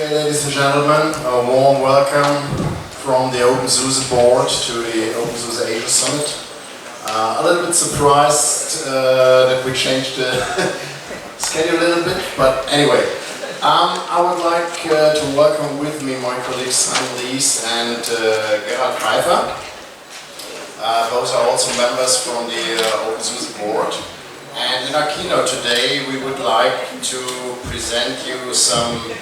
Okay, ladies and gentlemen, a warm welcome from the openSUSE board to the openSUSE Asia Summit. A little bit surprised that we changed the schedule a little bit, but anyway, I would like to welcome with me my colleagues Annelies and Gerald Pfeifer. Those are also members from the openSUSE board. And in our keynote today, we would like to present you some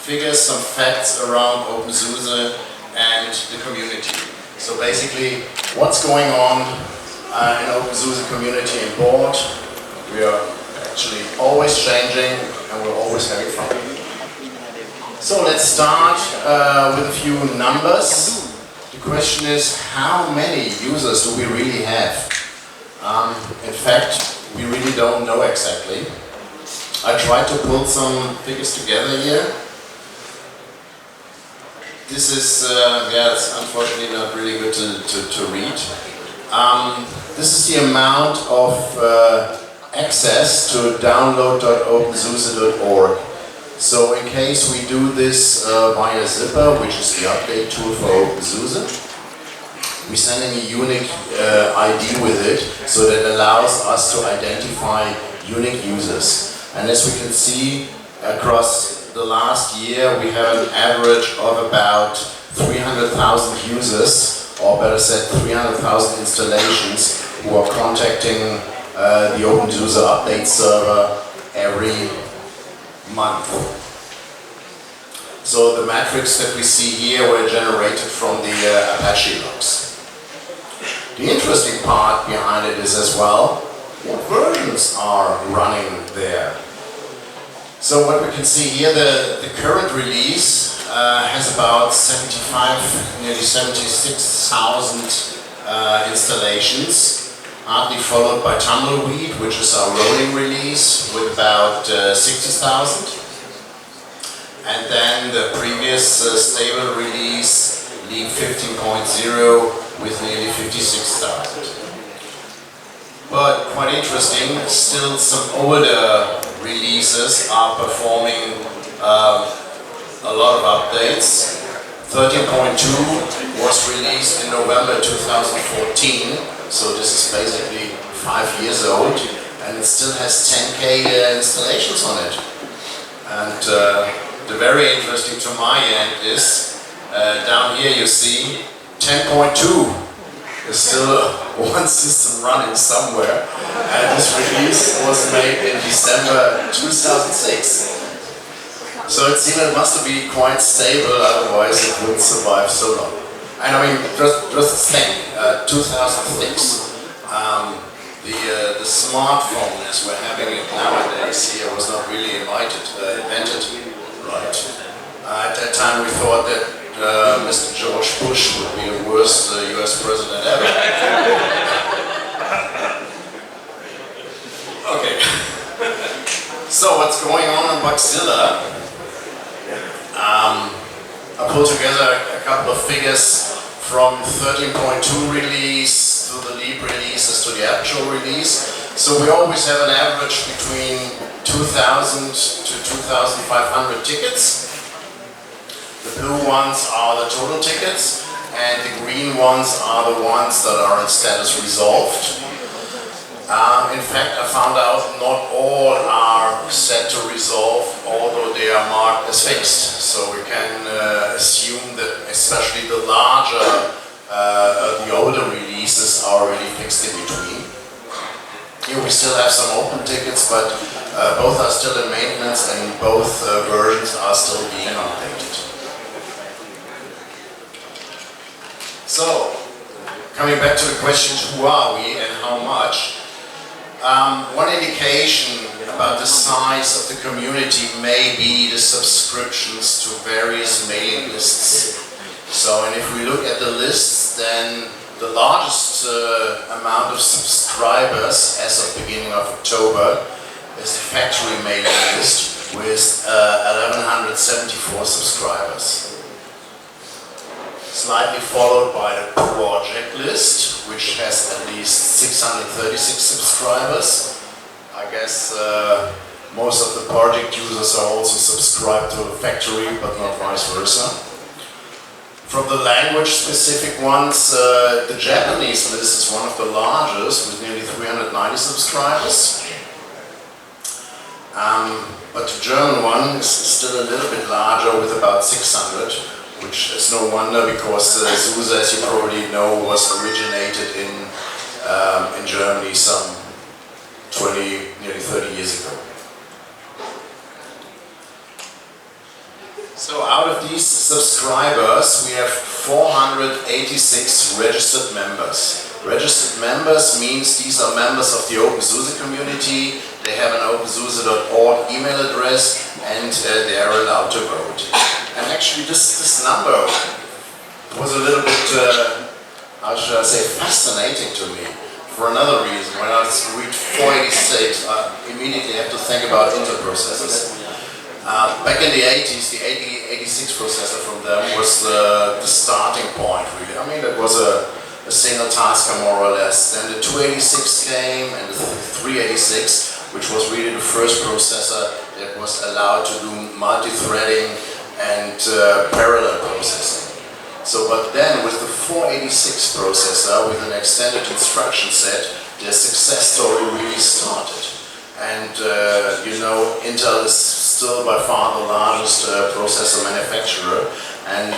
figures, some facts around openSUSE and the community. So basically, what's going on in openSUSE community and board. We are actually always changing and we're always having fun. So let's start with a few numbers. The question is, how many users do we really have? In fact, we really don't know exactly. I tried to pull some figures together here. This is, yeah, it's unfortunately not really good to read. This is the amount of access to download.opensuse.org. So in case we do this via Zipper, which is the update tool for openSUSE, we send in a unique ID with it, so that allows us to identify unique users. And as we can see, across the last year, we have an average of about 300,000 users, or better said, 300,000 installations who are contacting the openSUSE update server every month. So the metrics that we see here were generated from the Apache logs. The interesting part behind it is as well, what versions are running there. So what we can see here, the current release has about 75, nearly 76,000 installations, hardly followed by Tumbleweed, which is our rolling release with about 60,000. And then the previous stable release, League 15.0, with nearly 56,000. But quite interesting, still some older releases are performing a lot of updates. 13.2 was released in November 2014, so this is basically 5 years old, and it still has 10K installations on it. And the very interesting to my end is, down here you see 10.2 is still one system running somewhere, and this release was made in December 2006. So it seems it must be quite stable, otherwise it wouldn't survive so long. And I mean, just think, 2006, the smartphone as we're having it nowadays here was not really invented, right? At that time we thought that Mr. George Bush would be the worst US president ever. Okay. So what's going on in Bugzilla? I pulled together a couple of figures from 13.2 release to the Leap releases to the actual release. So we always have an average between 2,000 to 2,500 tickets. The blue ones are the total tickets, and the green ones are the ones that are in status resolved. In fact, I found out not all are set to resolve, although they are marked as fixed. So we can assume that especially the larger, the older releases are already fixed in between. Here we still have some open tickets, but both are still in maintenance and both versions are still being updated. So, coming back to the question, who are we and how much? One indication about the size of the community may be the subscriptions to various mailing lists. So, and if we look at the lists, then the largest amount of subscribers as of beginning of October is the factory mailing list with 1,174 subscribers. Slightly followed by the project list, which has at least 636 subscribers. I guess Most of the project users are also subscribed to a factory, but not vice versa. From the language-specific ones, the Japanese list is one of the largest, with nearly 390 subscribers. But the German one is still a little bit larger, with about 600, which is no wonder, because SUSE, as you probably know, was originated in Germany some 20, nearly 30 years ago. So out of these subscribers, we have 486 registered members. Registered members means these are members of the openSUSE community. They have an openSUSE.org email address, and they are allowed to vote. And actually this number was a little bit, how should I say, fascinating to me. For another reason. When I read 486, I immediately have to think about Intel processors. Back in the 80s, the 86 processor from them was the starting point, really. I mean, that was a single tasker, more or less. Then the 286 came, and the 386, which was really the first processor that was allowed to do multi-threading and parallel processing. So, but then with the 486 processor, with an extended instruction set, the success story really started. And you know, Intel is still by far the largest processor manufacturer, and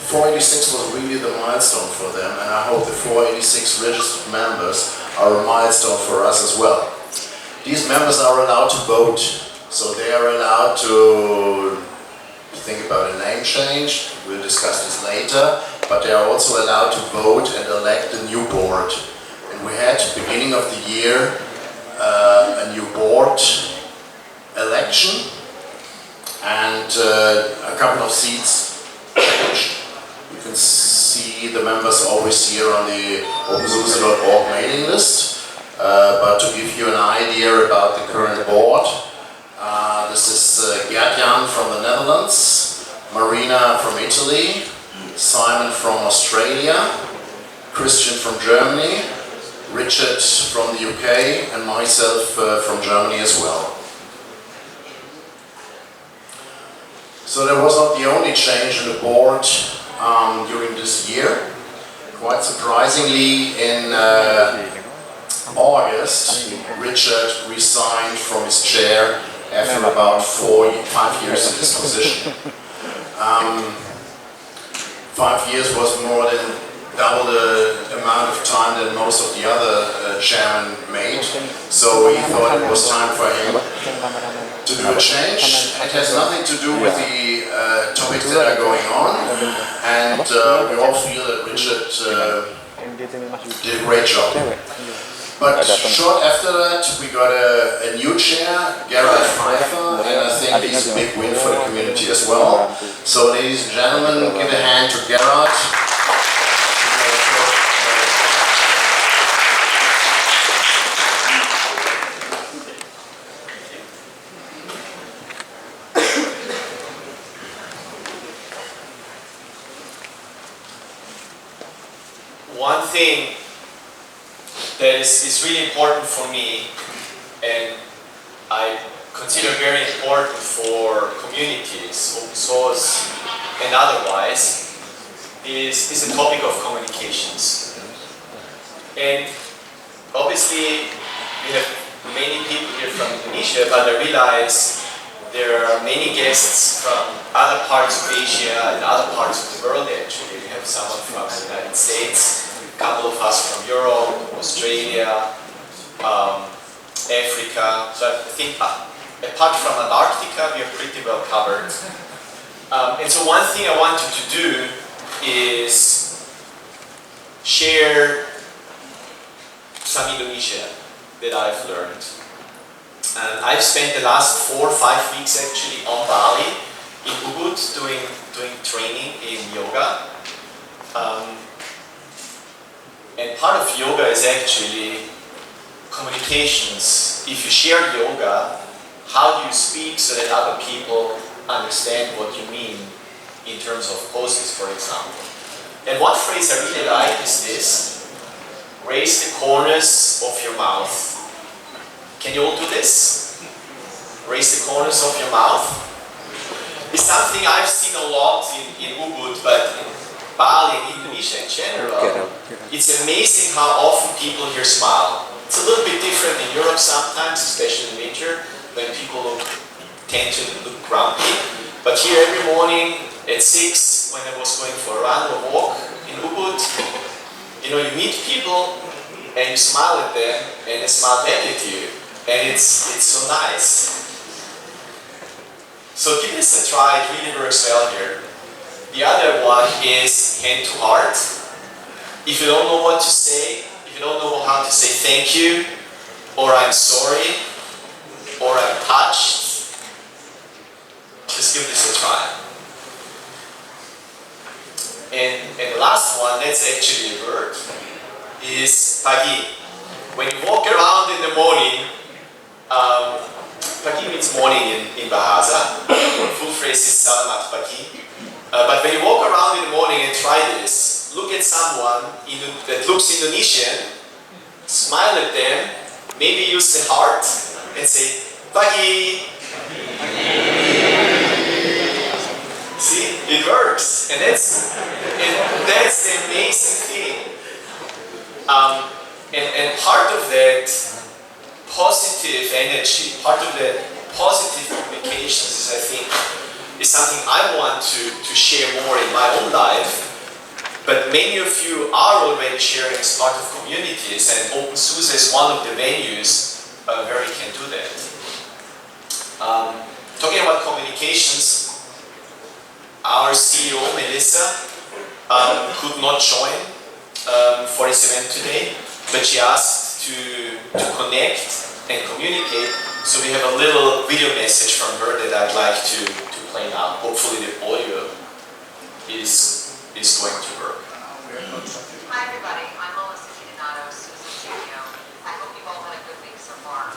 486 was really the milestone for them, and I hope the 486 registered members are a milestone for us as well. These members are allowed to vote, so they are allowed to think about a name change. We'll discuss this later, but they are also allowed to vote and elect a new board. And we had, beginning of the year, a new board election, and a couple of seats changed. You can see the members always here on the openSUSE.org mailing list, but to give you an idea about the current board, this is Gerald from the Netherlands, Marina from Italy, Simon from Australia, Christian from Germany, Richard from the UK, and myself from Germany as well. So that was not the only change in the board during this year. Quite surprisingly, in August, Richard resigned from his chair after about 5 years in this position. 5 years was more than double the amount of time that most of the other chairmen made, so he thought it was time for him to do a change. It has nothing to do with the topics that are going on, and we all feel that Richard did a great job. But short after that, we got a new chair, Gerald Pfeifer, and I think he's a big win for the community as well. So ladies and gentlemen, give a hand to Gerald. One thing that is really important for me, and I consider very important for communities, open source and otherwise, is the topic of communications. And obviously we have many people here from Indonesia, but I realize there are many guests from other parts of Asia and other parts of the world actually. We have someone from the United States, a couple of us from Europe, Australia, Africa. So I think apart from Antarctica, we are pretty well covered. And so one thing I wanted to do is share some Indonesian that I've learned. And I've spent the last 4 or 5 weeks actually on Bali, in Ubud, doing training in yoga. And part of yoga is actually communications. If you share yoga, how do you speak so that other people understand what you mean in terms of poses, for example? And one phrase I really like is this: raise the corners of your mouth. Can you all do this? raise the corners of your mouth. It's something I've seen a lot in Ubud, but in Bali and Indonesia in general, it's amazing how often people here smile. It's a little bit different in Europe sometimes, especially in winter, when people tend to look grumpy. But here every morning at 6, when I was going for a run or walk in Ubud, you know, you meet people and you smile at them and they smile back at you. And it's so nice. So give this a try, it really works well here. The other one is hand to heart. If you don't know what to say, if you don't know how to say thank you, or I'm sorry, or I'm touched, just give this a try. And the last one, that's actually a word, is pagi. When you walk around in the morning, pagi means morning in Bahasa. Full phrase is salamat pagi. But when you walk around in the morning and try this, look at someone that looks Indonesian, smile at them, maybe use the heart and say pagi. See, it works, and that's the amazing thing. And part of that positive energy, part of the positive communications is, I think, is something I want to share more in my own life. But many of you are already sharing as part of communities, and openSUSE is one of the venues where we can do that. Talking about communications, our CEO, Melissa, could not join for this event today, but she asked to connect and communicate, so we have a little video message from her that I'd like to play now. Hopefully the audio is going to work. Hi everybody, I'm Melissa Udayana, SUSE CEO. I hope you've all had a good week so far.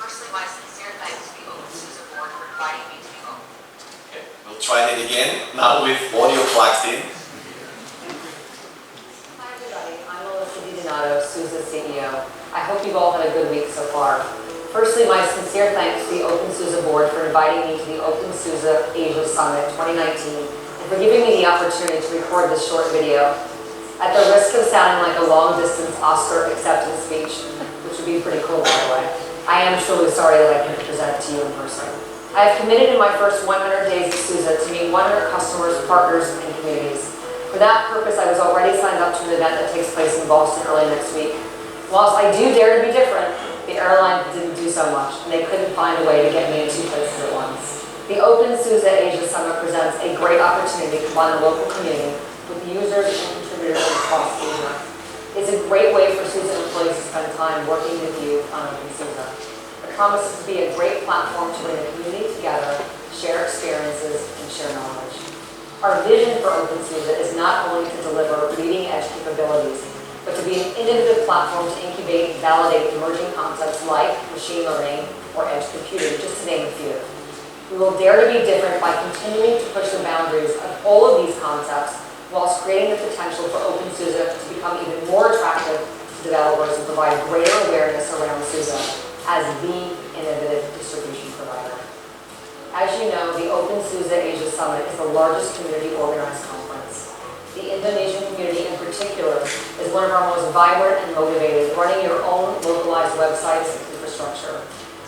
Firstly, my sincere thanks to the openSUSE board for inviting me to be open. Okay, we'll try that again, now with audio plugged in. Hi everybody, I'm Melissa Udayana, SUSE CEO. I hope you've all had a good week so far. Firstly, my sincere thanks to the openSUSE board for inviting me to the openSUSE Asia Summit 2019 and for giving me the opportunity to record this short video. At the risk of sounding like a long-distance Oscar acceptance speech, which would be pretty cool by the way, I am truly sorry that I can't present to you in person. I have committed in my first 100 days at SUSE to meet 100 customers, partners, and communities. For that purpose, I was already signed up to an event that takes place in Boston early next week. Whilst I do dare to be different, the airline didn't do so much, and they couldn't find a way to get me in 2 places at once. The openSUSE Asia Summit presents a great opportunity to combine the local community with users and contributors across Asia. It's a great way for SUSE employees to spend time working with you on openSUSE. It promises to be a great platform to bring the community together, share experiences, and share knowledge. Our vision for openSUSE is not only to deliver leading-edge capabilities, but to be an innovative platform to incubate and validate emerging concepts like machine learning or edge computing, just to name a few. We will dare to be different by continuing to push the boundaries of all of these concepts whilst creating the potential for openSUSE to become even more attractive to developers and provide greater awareness around SUSE as the innovative distribution provider. As you know, the openSUSE Asia Summit is the largest community organized conference. The Indonesian community in particular is one of our most vibrant and motivated, running your own localized websites and infrastructure.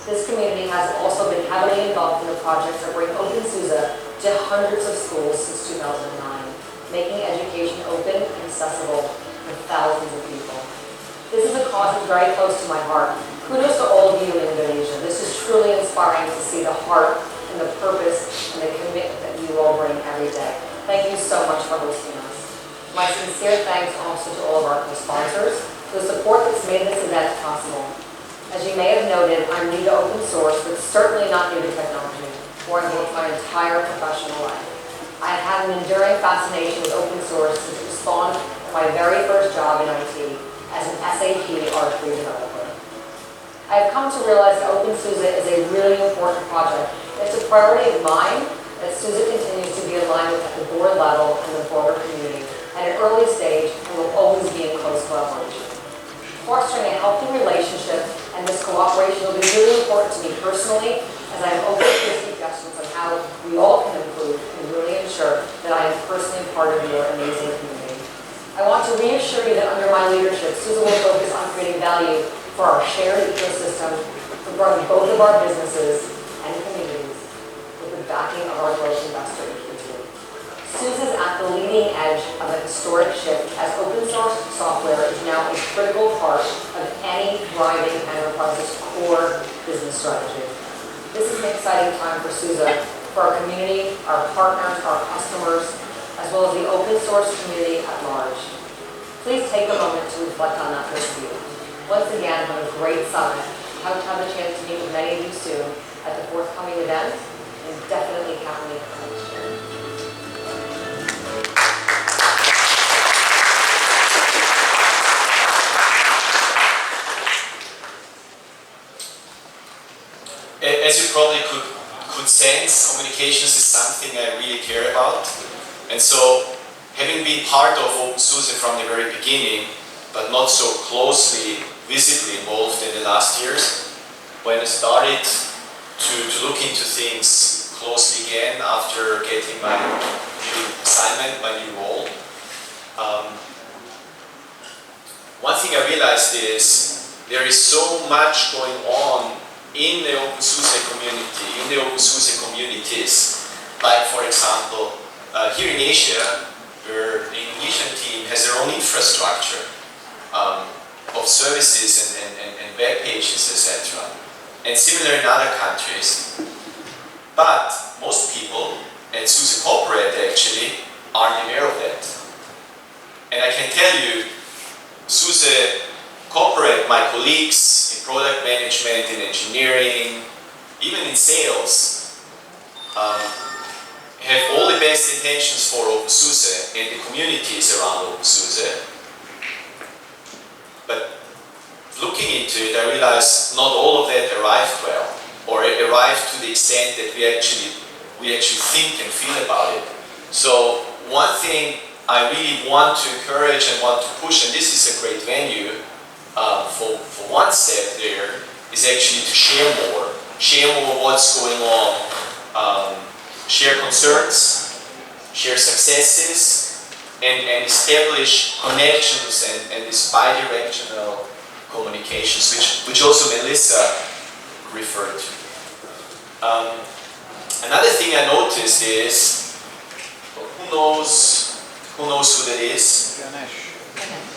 This community has also been heavily involved in the projects that bring openSUSE to hundreds of schools since 2009, making education open and accessible to thousands of people. This is a cause that's very close to my heart. Kudos to all of you in Indonesia. This is truly inspiring to see the heart and the purpose and the commitment that you all bring every day. Thank you so much for hosting us. My sincere thanks also to all of our co-sponsors for the support that's made this event possible. As you may have noted, I'm new to open source, but certainly not new to technology, where I've worked my entire professional life. I have had an enduring fascination with open source since it spawned my very first job in IT as an SAP R3 developer. I have come to realize that openSUSE is a really important project. It's a priority of mine that SUSE continues to be aligned with at the board level and the broader community at an early stage and will always be in close collaboration. Fostering a healthy relationship and this cooperation will be really important to me personally as I am open to suggestions on how we all can improve and really ensure that I am personally part of your amazing community. I want to reassure you that under my leadership, SUSE will focus on creating value for our shared ecosystem, for growing both of our businesses and communities with the backing of our growth investor community. SUSE is at the leading edge of a historic shift as open source software is now a critical part of any thriving enterprise's core business strategy. This is an exciting time for SUSE, for our community, our partners, our customers, as well as the open source community at large. Please take a moment to reflect on that this week. Once again, have a great summit. Hope to have a chance to meet with many of you soon at the forthcoming event, and definitely count me for next year. As you probably could sense, communications is something I really care about. And so, having been part of openSUSE from the very beginning, but not so closely, visibly involved in the last years, when I started to look into things closely again after getting my new assignment, my new role, one thing I realized is there is so much going on in the openSUSE community, in the openSUSE communities. Like, for example, here in Asia, where the Indonesian team has their own infrastructure of services and web pages, etc. And similar in other countries. But most people at SUSE Corporate actually aren't aware of that. And I can tell you, SUSE Corporate, my colleagues in product management, in engineering, even in sales, have all the best intentions for openSUSE and the communities around openSUSE. But looking into it, I realized not all of that arrived well, or it arrived to the extent that we actually think and feel about it. So one thing I really want to encourage and want to push, and this is a great venue for one step there, is actually to share more what's going on, share concerns, share successes, and establish connections and this bi-directional communications, which also Melissa referred to. Another thing I noticed is, who knows who that is?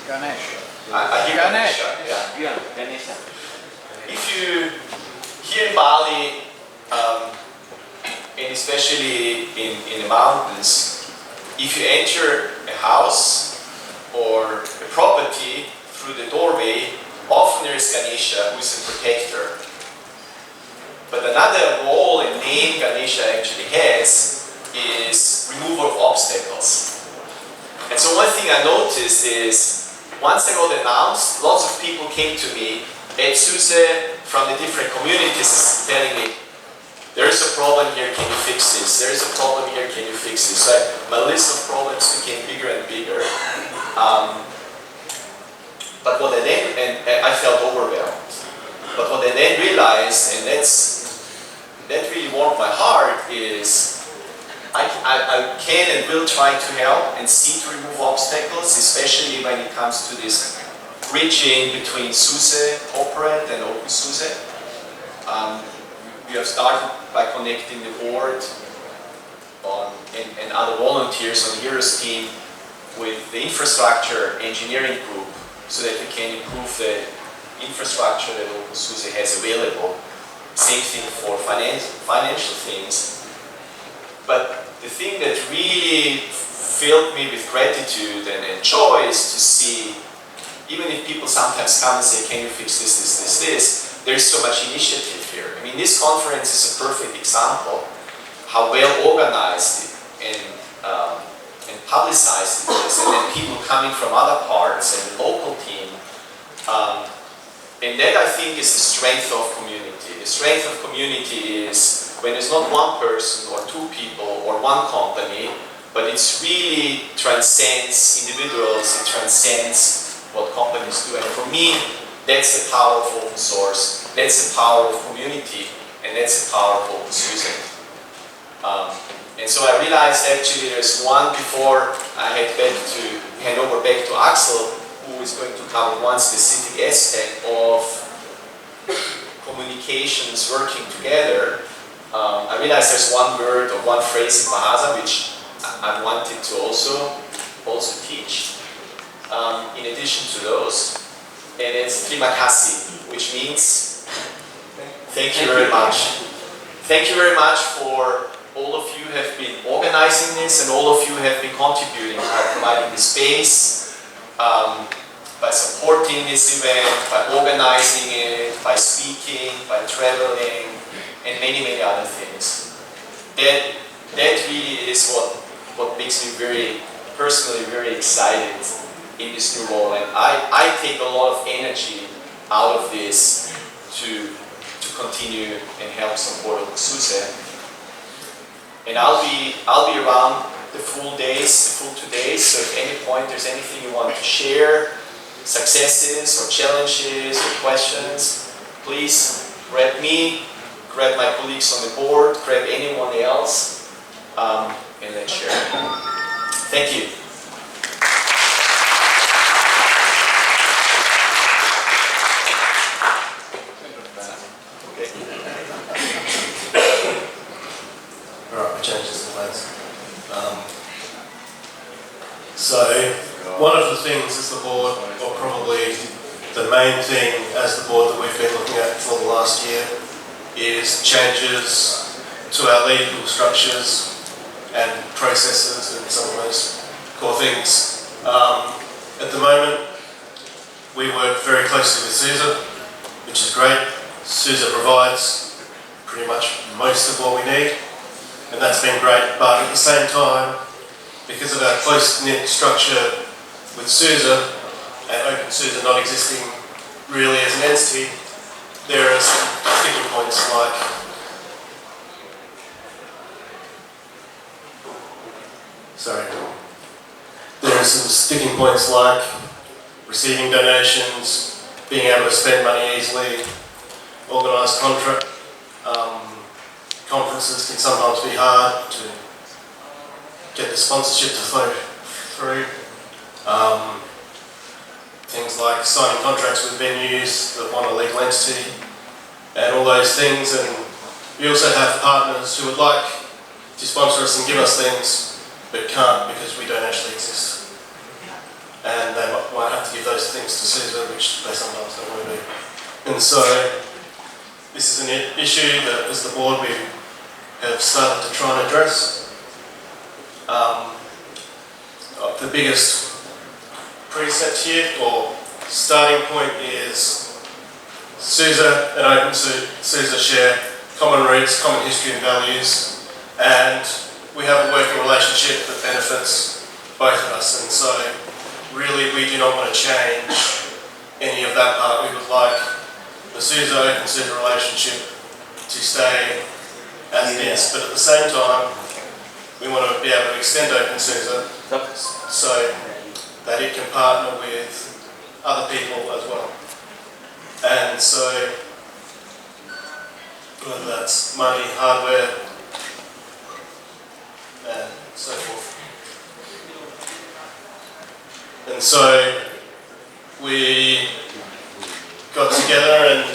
Ganesh. I hear Ganesh. Yeah. Ganesh. If you, here in Bali, and especially in the mountains, if you enter a house or a property through the doorway, often there is Ganesha, who is a protector. But another role and name Ganesha actually has is removal of obstacles. And so one thing I noticed is, once I got announced, lots of people came to me at SUSE from the different communities telling me, there is a problem here, can you fix this? There is a problem here, can you fix this? So my list of problems became bigger and bigger. But what I then, and I felt overwhelmed. But what I then realized, and that really warmed my heart, is I can and will try to help and see to remove obstacles, especially when it comes to this bridging between SUSE Corporate and openSUSE. We have started by connecting the board and other volunteers on the Heroes team with the infrastructure engineering group so that we can improve the infrastructure that openSUSE has available. Same thing for financial things. But the thing that really filled me with gratitude and joy is to see, even if people sometimes come and say, can you fix this, there is so much initiative here. I mean, this conference is a perfect example how well organized and publicized it is, and then people coming from other parts and the local team. And that, I think, is the strength of community. The strength of community is when it's not one person or two people or one company, but it's really transcends individuals, it transcends what companies do. And for me, that's the power of open source, that's the power of community, and that's the power of openSUSE. And so I realized actually there's one before I had to hand over back to Axel, who is going to cover one specific aspect of communications working together. I realized there's one word or one phrase in Bahasa which I wanted to also teach. In addition to those, and it's terima kasih, which means thank you very much. Thank you very much for all of you have been organizing this, and all of you have been contributing by providing the space, by supporting this event, by organizing it, by speaking, by traveling, and many, many other things. That really is what makes me personally very excited in this new role, and I take a lot of energy out of this to continue and help support openSUSE. And I'll be around the full 2 days, so if at any point there's anything you want to share, successes or challenges or questions, please grab me, grab my colleagues on the board, grab anyone else, and let's share. Thank you. Changes in place. So one of the things as the board, or probably the main thing as the board that we've been looking at for the last year, is changes to our legal structures and processes and some of those core things. At the moment, we work very closely with SUSE, which is great. SUSE provides pretty much most of what we need. And that's been great, but at the same time, because of our close-knit structure with SUSE and openSUSE not existing really as an entity, there are some sticking points like receiving donations, being able to spend money easily, organised conferences can sometimes be hard to get the sponsorship to flow through. Things like signing contracts with venues that want a legal entity and all those things. And we also have partners who would like to sponsor us and give us things but can't because we don't actually exist. And they might have to give those things to SUSE, which they sometimes don't want to do. And so this is an issue that as the board we have started to try and address. The biggest precept here, or starting point, is SUSE and openSUSE share common roots, common history and values, and we have a working relationship that benefits both of us. And so really we do not want to change any of that part. We would like the SUSE openSUSE relationship to stay as it is, but at the same time we want to be able to extend openSUSE so that it can partner with other people as well. And so whether that's money, hardware, and so forth. And so we got together and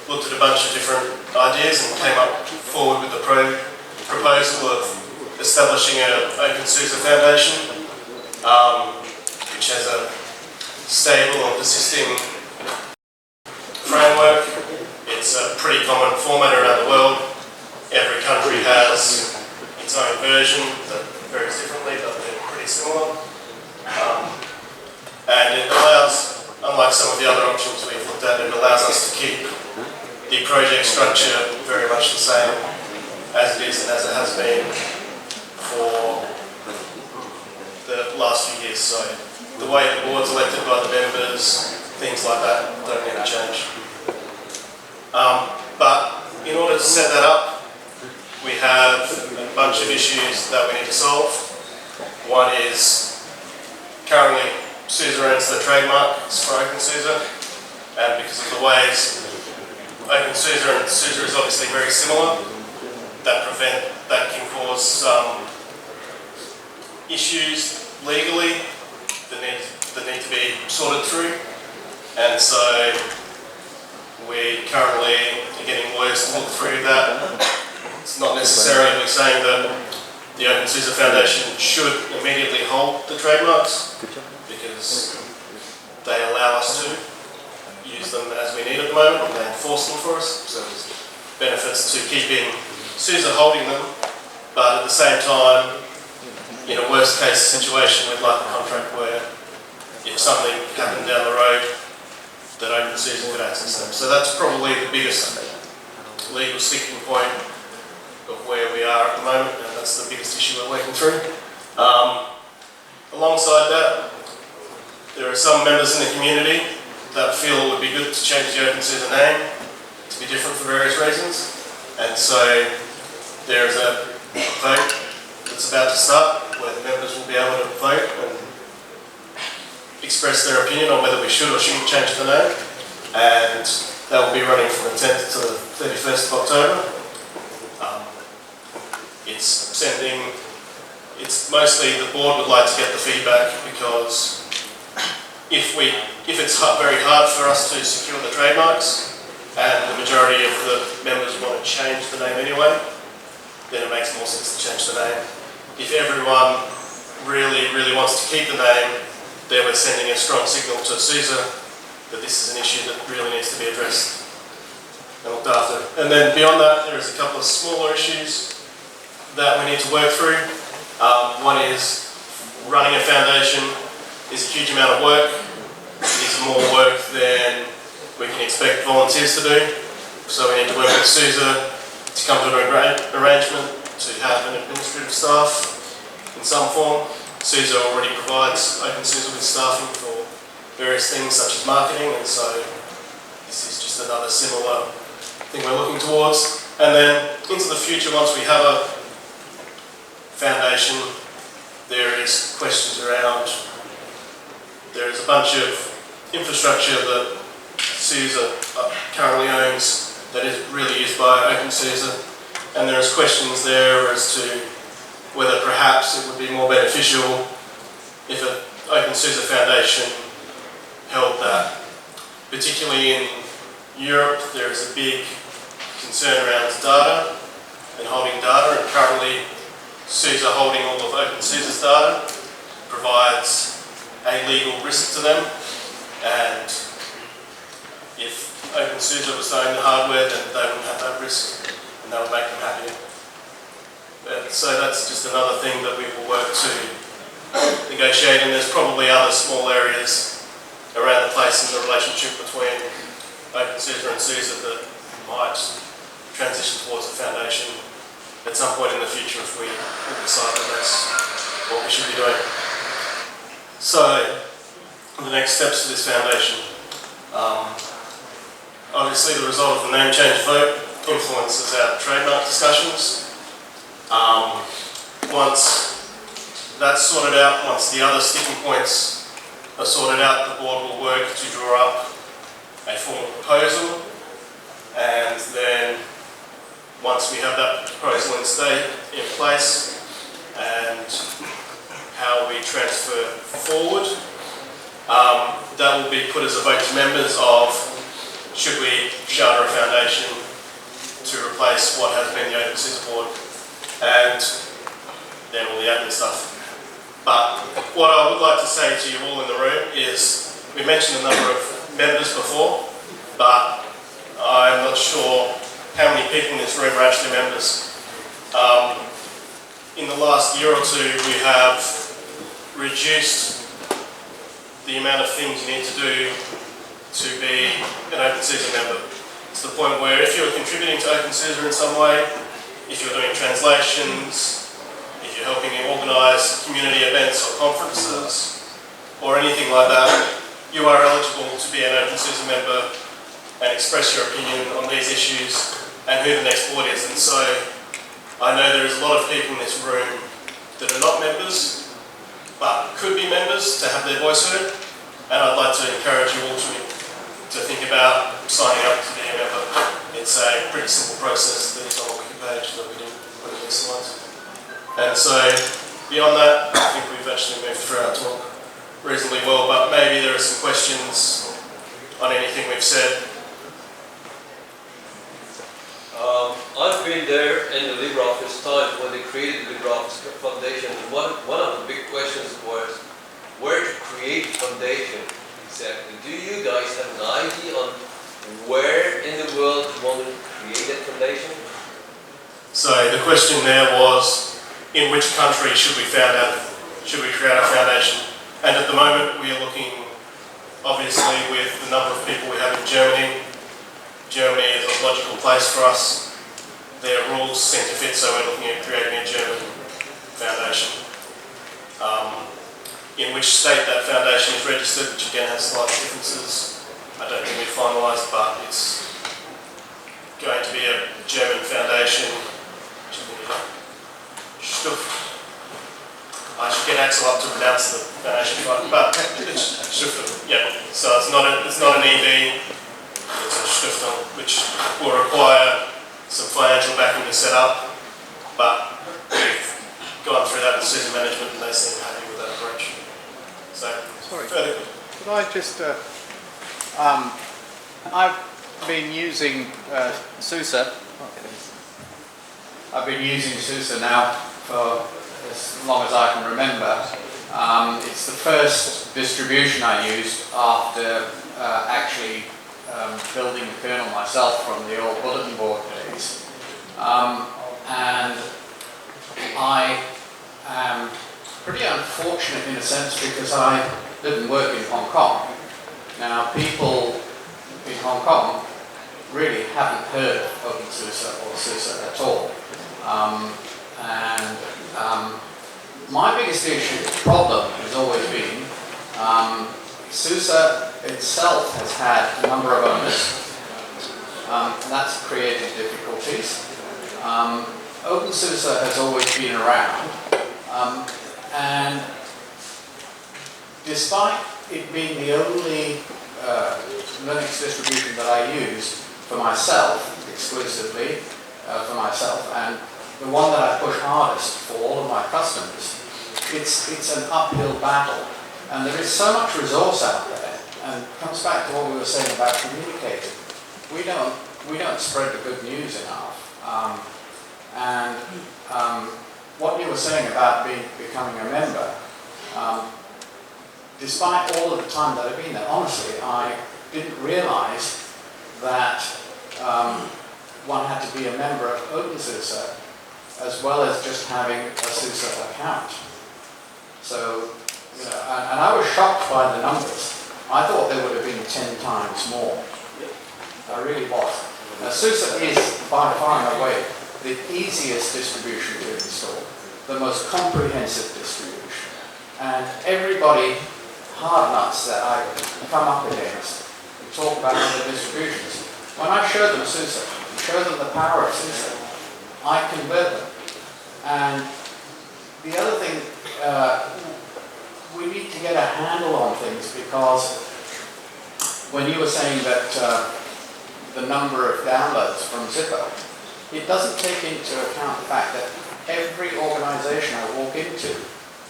looked at a bunch of different ideas and came up forward with the proposal of establishing an openSUSE Foundation, which has a stable and persisting framework. It's a pretty common format around the world. Every country has its own version that varies differently, but they're pretty similar. And it allows, unlike some of the other options we've looked at, it allows us to keep the project structure very much the same as it is and as it has been for the last few years. So the way the board's elected by the members, things like that don't need to change. But in order to set that up, we have a bunch of issues that we need to solve. One is currently SUSE owns the trademarks for openSUSE, and because of the ways openSUSE and SUSE is obviously very similar. That can cause some issues legally that need to be sorted through, and so we currently are getting lawyers to look through that. It's not necessarily saying that the openSUSE Foundation should immediately hold the trademarks, because they allow us to use them as we need at the moment, and they enforce them for us, so there's benefits to keeping SUSE holding them, but at the same time, in a worst case situation, we'd like a contract where if something happened down the road, that openSUSE could access them. So that's probably the biggest legal sticking point of where we are at the moment, and that's the biggest issue we're working through. Alongside that, there are some members in the community that feel it would be good to change the openSUSE name to be different for various reasons, and so there is a vote that's about to start where the members will be able to vote and express their opinion on whether we should or shouldn't change the name, and that will be running from the 10th to the 31st of October. It's mostly the board would like to get the feedback, because if it's very hard for us to secure the trademarks and the majority of the members want to change the name anyway, then it makes more sense to change the name. If everyone really wants to keep the name, then we're sending a strong signal to SUSE that this is an issue that really needs to be addressed and looked after. And then beyond that, there is a couple of smaller issues that we need to work through. One is running a foundation is a huge amount of work. It is more work than we can expect volunteers to do. So we need to work with SUSE to come to an arrangement to have an administrative staff in some form. SUSE already provides openSUSE with staffing for various things such as marketing, and so this is just another similar thing we're looking towards. And then into the future, once we have a foundation, there is questions around, there is a bunch of infrastructure that SUSE currently owns that is really used by openSUSE, and there is questions there as to whether perhaps it would be more beneficial if an openSUSE foundation held that. Particularly in Europe, there is a big concern around data and holding data, and currently SUSE holding all of openSUSE's data provides a legal risk to them, and if openSUSE was owning the hardware, then they wouldn't have that risk, and that would make them happier. So that's just another thing that we will work to negotiate, and there's probably other small areas around the place in the relationship between openSUSE and SUSE that might transition towards a foundation at some point in the future if we decide that that's what we should be doing. So, the next steps for this foundation. Obviously the result of the name change vote influences our trademark discussions. Once that's sorted out, once the other sticking points are sorted out, the board will work to draw up a formal proposal, and then once we have that proposal in place and how we transfer forward, that will be put as a vote to members of should we charter a foundation to replace what has been the openSUSE board, and then all the admin stuff. But what I would like to say to you all in the room is, we mentioned the number of members before, but I'm not sure how many people in this room are actually members. In the last year or two, we have reduced the amount of things you need to do to be an openSUSE member. It's the point where if you're contributing to openSUSE in some way, if you're doing translations, if you're helping me organise community events or conferences, or anything like that, you are eligible to be an openSUSE member and express your opinion on these issues and who the next board is. And so I know there is a lot of people in this room that are not members, but could be members to have their voice heard, and I'd like to encourage you all to think about signing up to be a member. it's a pretty simple process that is on the wiki page that we didn't put in this slide. And so beyond that, I think we've actually moved through our talk reasonably well, but maybe there are some questions on anything we've said. I've been there in the LibreOffice time when they created the LibreOffice Foundation, and one of the big questions was where to create a foundation exactly. Do you guys have an idea on where in the world you want to create that foundation? So the question there was, in which country should we create a foundation? And at the moment we are looking, obviously, with the number of people we have in Germany. Germany is a logical place for us. Their rules seem to fit, so we're looking at creating a German foundation. In which state that foundation is registered, which again has slight differences. I don't think we've finalised, but it's going to be a German foundation. I should get Axel up to pronounce the foundation right, but yeah. So it's not an EV, it's a Stiftung, which will require some financial backing to set up, but we've gone through that with SUSE management and they seem happy with that approach. So, Sorry, further. could I just, I've been using SUSE. I've been using SUSE now for as long as I can remember. It's the first distribution I used after actually building the kernel myself from the old bulletin board days. And I am pretty unfortunate in a sense because I live and work in Hong Kong. Now people in Hong Kong really haven't heard of openSUSE or SUSE at all. My biggest problem has always been SUSE itself has had a number of owners, and that's created difficulties. openSUSE has always been around, and despite it being the only Linux distribution that I use for myself, exclusively for myself, and the one that I push hardest for all of my customers, it's an uphill battle, and there is so much resource out there, and it comes back to what we were saying about communicating. We don't spread the good news enough, what you were saying about becoming a member, despite all of the time that I've been there, honestly, I didn't realise that one had to be a member of openSUSE as well as just having a SUSE account. So, and I was shocked by the numbers. I thought there would have been 10 times more. I really was. Now, SUSE is by far and away the easiest distribution to install, the most comprehensive distribution. And everybody, hard nuts that I come up against, talk about other distributions. When I show them SUSE, show them the power of SUSE, I convert them. And the other thing, we need to get a handle on things, because when you were saying that the number of downloads from Zippo, it doesn't take into account the fact that every organization I walk into,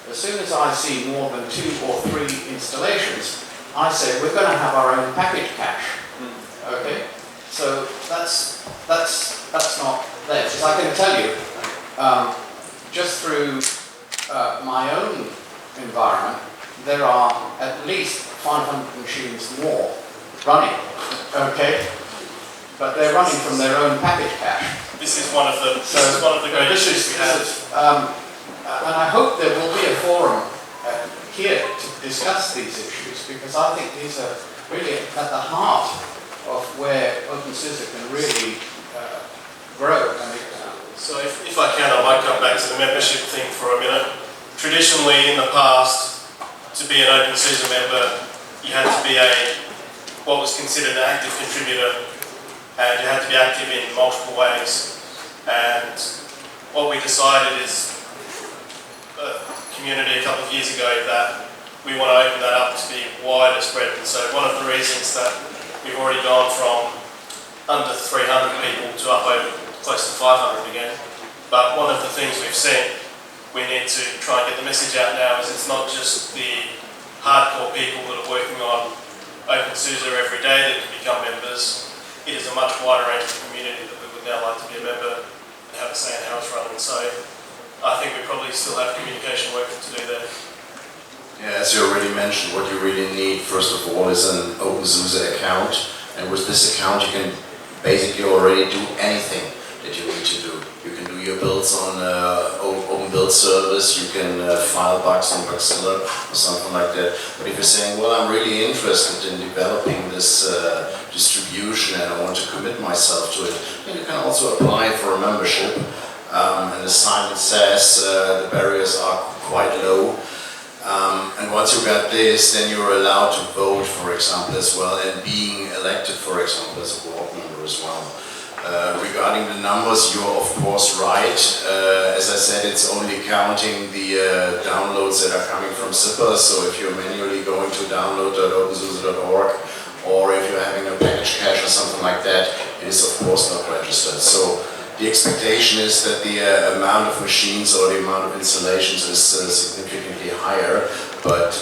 as soon as I see more than 2 or 3 installations, I say we're going to have our own package cache. Okay, so that's not there. Because I can tell you, just through my own environment, there are at least 500 machines more running. Okay, but they're running from their own package cache. This is one of the great issues we have. And I hope there will be a forum here to discuss these issues, because I think these are really at the heart of where openSUSE can really grow. So if I can, I might come back to the membership thing for a minute. Traditionally in the past, to be an openSUSE member, you had to be what was considered an active contributor, and you had to be active in multiple ways. And what we decided is community a couple of years ago that we want to open that up to be wider spread. And so one of the reasons that we've already gone from under 300 people to up over close to 500 again. But one of the things we've said we need to try and get the message out now is it's not just the hardcore people that are working on openSUSE every day that can become members. It is a much wider range of the community that we would now like to be a member and have a say in how it's run. And so I think we probably still have communication work to do there. Yeah, as you already mentioned, what you really need, first of all, is an openSUSE account. And with this account, you can basically already do anything that you need to do. You can do your builds on Open Build Service, you can file bugs on Bugzilla or something like that. But if you're saying, well, I'm really interested in developing this distribution and I want to commit myself to it, then you can also apply for a membership. And as Simon says, the barriers are quite low. And once you got this, then you're allowed to vote, for example, as well, and being elected, for example, as a board member as well. Regarding the numbers, you're of course right. As I said, it's only counting the downloads that are coming from zippers. So if you're manually going to download.opensuse.org, or if you're having a package cache or something like that, it is of course not registered. So the expectation is that the amount of machines or the amount of installations is significantly higher, but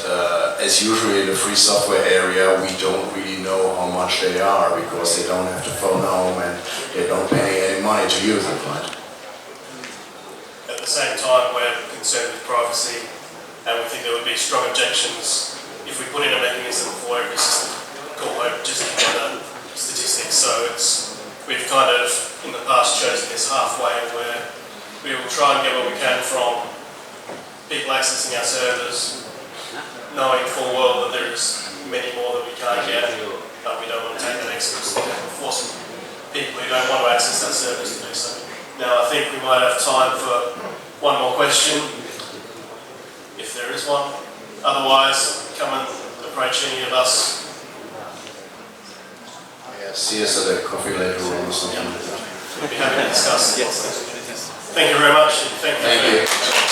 as usually in the free software area, we don't really know how much they are because they don't have to phone home and they don't pay any money to use it, right? At the same time, we're concerned with privacy and we think there would be strong objections if we put in a mechanism for every system called just to gather statistics. So we've kind of, in the past, chosen this halfway where we will try and get what we can from people accessing our servers, knowing full well that there is many more that we can't get, but we don't want to take that exclusively and force people who don't want to access that service to do so. Now, I think we might have time for one more question, if there is one. Otherwise, come and approach any of us. See us at a coffee later on or something. We'll be happy to discuss. Yes. Thank you very much. Thank you.